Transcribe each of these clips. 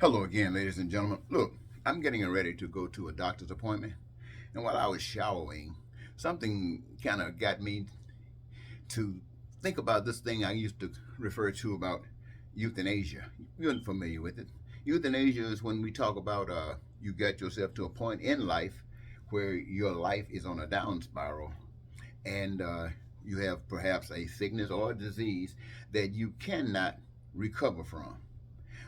Hello again, ladies and gentlemen. Look, I'm getting ready to go to a doctor's appointment, and while I was showering, something kind of got me to think about this thing I used to refer to about euthanasia. You're familiar with it. Euthanasia is when we talk about you get yourself to a point in life where your life is on a down spiral, and you have perhaps a sickness or a disease that you cannot recover from.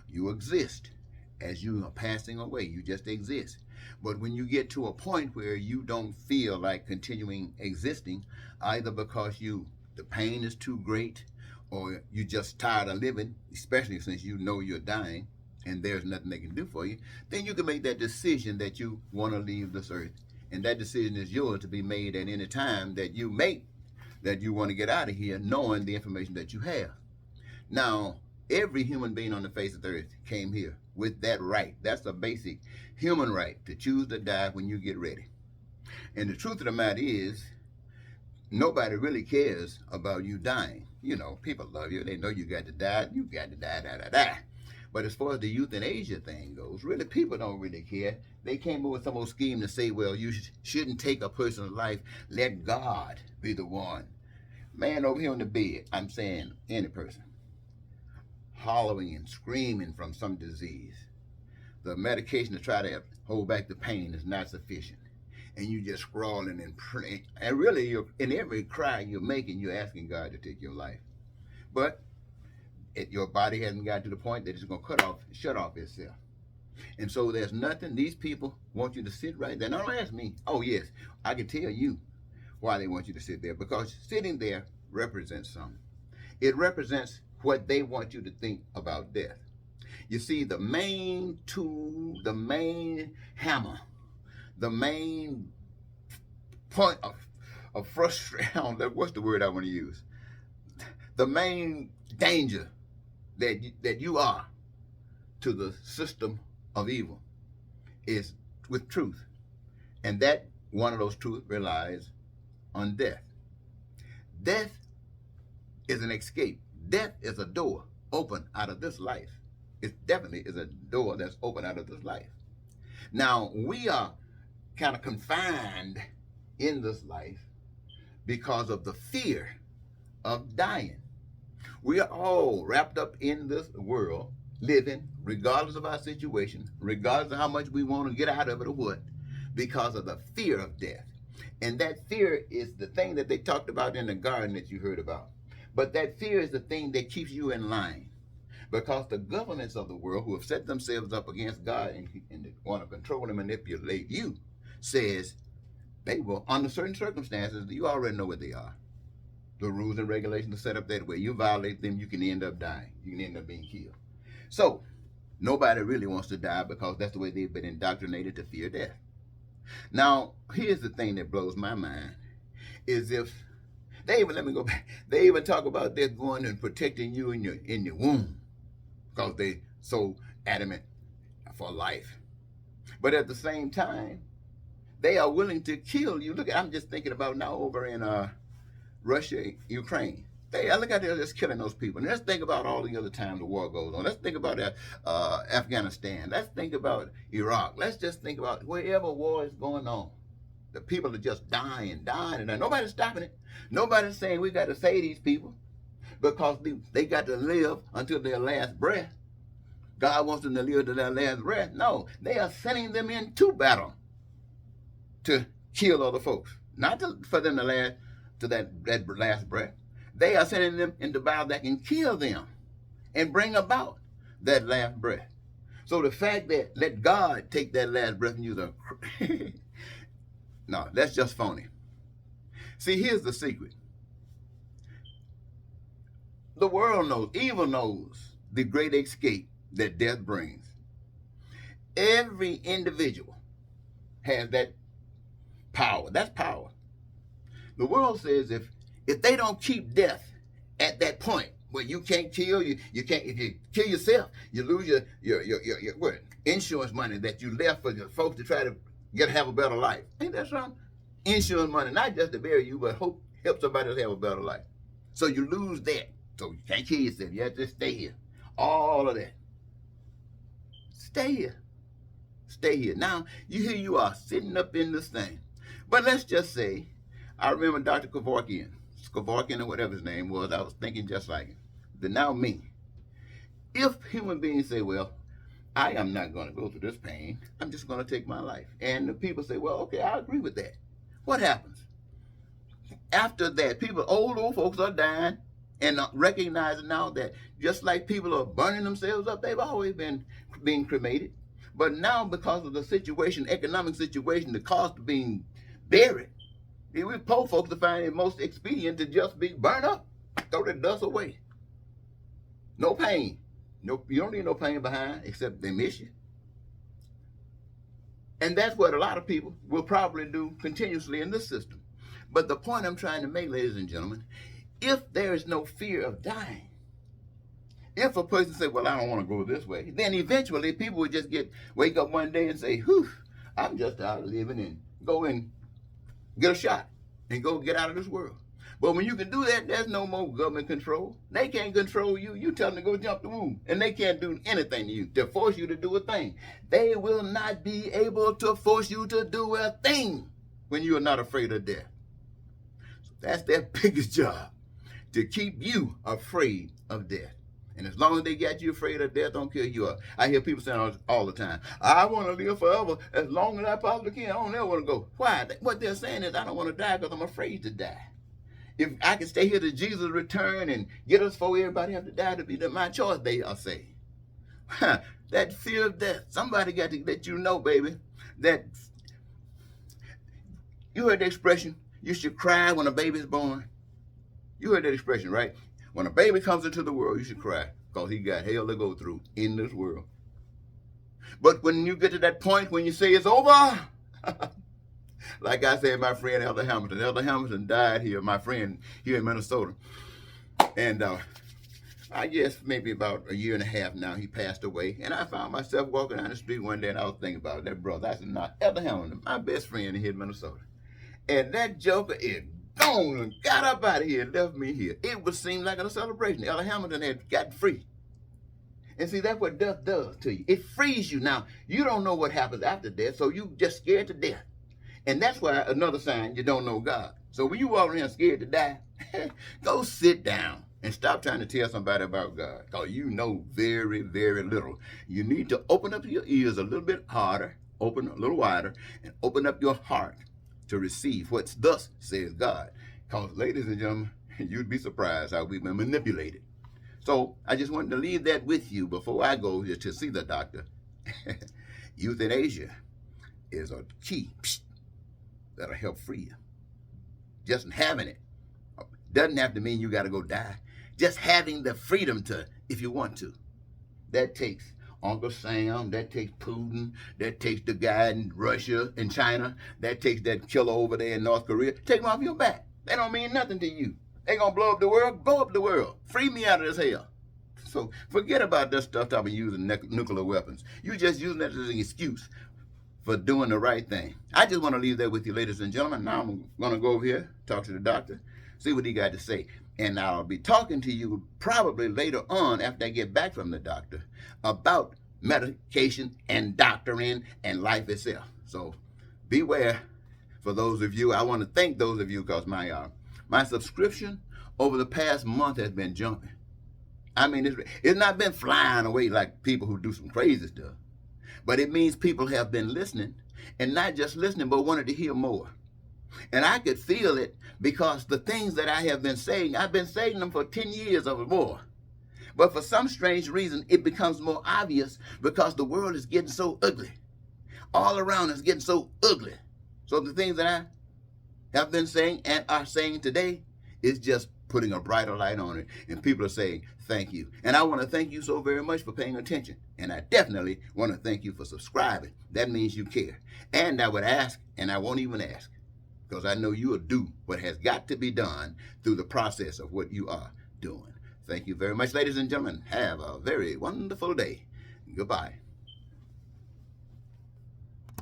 You exist as you are passing away. You just exist. But when you get to a point where you don't feel like continuing existing, either because the pain is too great, or you just tired of living, especially since you know you're dying and there's nothing they can do for you, then you can make that decision that you want to leave this earth. And that decision is yours to be made at any time that you make that you want to get out of here, knowing the information that you have. Now, every human being on the face of the earth came here with that right. That's a basic human right to choose to die when you get ready. And the truth of the matter is, nobody really cares about you dying. You know, people love you. They know you got to die. You got to die, die, die, die. But as far as the euthanasia thing goes, really, people don't really care. They came up with some old scheme to say, well, you shouldn't take a person's life. Let God be the one. Man over here on the bed, I'm saying any person, hollering and screaming from some disease. The medication to try to hold back the pain is not sufficient. And you just scrawling and praying. And really, in every cry you're making, you're asking God to take your life. But your body hasn't gotten to the point that it's going to shut off itself. And so there's nothing. These people want you to sit right there. Now, don't ask me. Oh, yes, I can tell you why they want you to sit there. Because sitting there represents something. It represents what they want you to think about death. You see, the main tool, the main hammer, the main point of frustration, what's the word I want to use? The main danger that you are to the system of evil is with truth. And that one of those truths relies on death. Death is an escape. Death is a door open out of this life. It definitely is a door that's open out of this life. Now, we are kind of confined in this life because of the fear of dying. We are all wrapped up in this world, living regardless of our situation, regardless of how much we want to get out of it or what, because of the fear of death. And that fear is the thing that they talked about in the garden that you heard about. But that fear is the thing that keeps you in line. Because the governments of the world who have set themselves up against God and want to control and manipulate you, says they will, under certain circumstances, you already know what they are. The rules and regulations are set up that way. You violate them, you can end up dying. You can end up being killed. So, nobody really wants to die because that's the way they've been indoctrinated to fear death. Now, here's the thing that blows my mind, is if let me go back. They even talk about death going and protecting you in your womb because they so adamant for life. But at the same time, they are willing to kill you. Look, I'm just thinking about now over in Russia, Ukraine. Look at they're just killing those people. And let's think about all the other times the war goes on. Let's think about Afghanistan. Let's think about Iraq. Let's just think about wherever war is going on. The people are just dying, and nobody's stopping it. Nobody's saying we got to save these people because they got to live until their last breath. God wants them to live to their last breath. No, they are sending them into battle to kill other folks, not for them to that last breath. They are sending them into battle that can kill them and bring about that last breath. So the fact that let God take that last breath and use a no, that's just phony. See, here's the secret. The world knows, evil knows the great escape that death brings. Every individual has that power. That's power. The world says if they don't keep death at that point where you can't kill, you can't, if you kill yourself, you lose your what, insurance money that you left for the folks to try to have a better life. Ain't that something? Insurance money, not just to bury you, but help somebody else have a better life. So you lose that. So you can't kill yourself. You have to stay here. All of that. Stay here. Stay here. Now, here you are sitting up in this thing. But let's just say, I remember Dr. Kevorkian or whatever his name was, I was thinking just like him. But now me. If human beings say, well, I am not going to go through this pain, I'm just going to take my life. And the people say, well, okay, I agree with that. What happens? After that, old folks are dying and recognizing now that just like people are burning themselves up, they've always been being cremated. But now, because of the situation, economic situation, the cost of being buried, we poor folks are finding it most expedient to just be burned up, throw the dust away. No pain. No, you don't need no pain behind, except they miss you. And that's what a lot of people will probably do continuously in this system. But the point I'm trying to make, ladies and gentlemen, if there is no fear of dying, if a person says, well, I don't want to go this way, then eventually people would just wake up one day and say, whew, I'm just out of living, and go and get a shot and go get out of this world. But when you can do that, there's no more government control. They can't control you. You tell them to go jump the womb, and they can't do anything to you to force you to do a thing. They will not be able to force you to do a thing when you are not afraid of death. So that's their biggest job, to keep you afraid of death. And as long as they got you afraid of death, don't care who you are. I hear people saying all the time, I want to live forever as long as I possibly can. I don't ever want to go. Why? What they're saying is, I don't want to die because I'm afraid to die. If I can stay here till Jesus return and get us before everybody have to die, to be my choice, they are saying. That fear of death, somebody got to let you know, baby, that you heard the expression, you should cry when a baby is born. You heard that expression, right? When a baby comes into the world, you should cry because he got hell to go through in this world. But when you get to that point when you say it's over, like I said, my friend Elder Hamilton died here, my friend here in Minnesota. And I guess maybe about a year and a half now, he passed away. And I found myself walking down the street one day and I was thinking about that brother. I said, no, Elder Hamilton, my best friend here in Minnesota. And that joker is gone and got up out of here and left me here. It would seem like a celebration. Elder Hamilton had gotten free. And see, that's what death does to you. It frees you. Now, you don't know what happens after death, so you just scared to death. And that's why another sign you don't know God. So when you walk around scared to die, go sit down and stop trying to tell somebody about God, because you know very, very little. You need to open up your ears a little bit harder, open a little wider, and open up your heart to receive what thus says God. Because, ladies and gentlemen, you'd be surprised how we've been manipulated. So I just wanted to leave that with you before I go to see the doctor. Euthanasia is a key that'll help free you. Just having it doesn't have to mean you got to go die. Just having the freedom to, if you want to. That takes Uncle Sam, that takes Putin, that takes the guy in Russia and China, that takes that killer over there in North Korea. Take them off your back. They don't mean nothing to you. They gonna blow up the world, blow up the world. Free me out of this hell. So forget about this stuff talking about using nuclear weapons. You're just using that as an excuse for doing the right thing. I just want to leave that with you, ladies and gentlemen. Now I'm gonna go over here, talk to the doctor, see what he got to say. And I'll be talking to you probably later on after I get back from the doctor about medication and doctoring and life itself. So beware for those of you. I want to thank those of you because my subscription over the past month has been jumping. I mean, it's not been flying away like people who do some crazy stuff. But it means people have been listening, and not just listening, but wanted to hear more. And I could feel it because the things that I have been saying, I've been saying them for 10 years or more. But for some strange reason, it becomes more obvious because the world is getting so ugly. All around is getting so ugly. So the things that I have been saying and are saying today is just putting a brighter light on it. And people are saying, thank you. And I want to thank you so very much for paying attention. And I definitely want to thank you for subscribing. That means you care. And I would ask, and I won't even ask, because I know you will do what has got to be done through the process of what you are doing. Thank you very much, ladies and gentlemen. Have a very wonderful day. Goodbye.